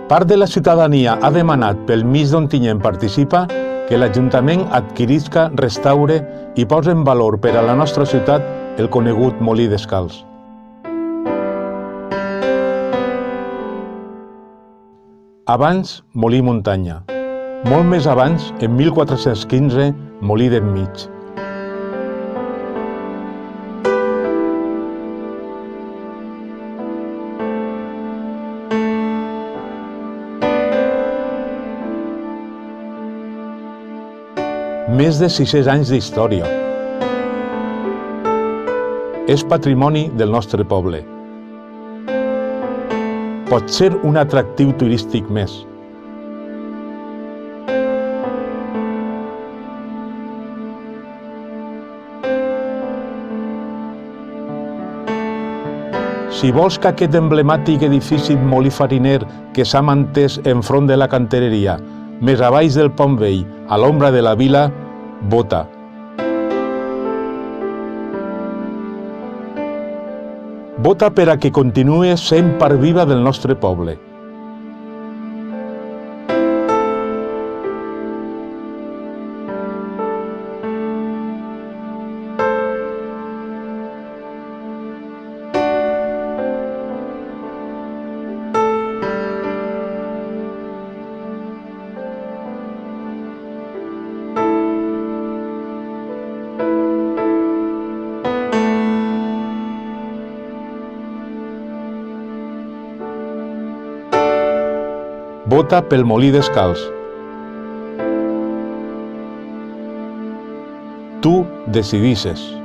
Part de la ciutadania ha demanat pel mig d'Ontinyent participa que l'Ajuntament adquirisca, restaure i posa en valor per a la nostra ciutat el conegut Molí Descalç. Abans, Molí Muntanya. Molt més abans, en 1415, Molí d'Enmig. Més de 600 anys d'història. És patrimoni del nostre poble. Pot ser un atractiu turístic més. Si vols que aquest emblemàtic edifici molí fariner que s'ha mantès enfront de la cantereria, més abaix del Pont Vell, a l'ombra de la vila, vota. Vota per a que continuï sent part viva del nostre poble. Vota pel Molí Descalç. Tu decidisses.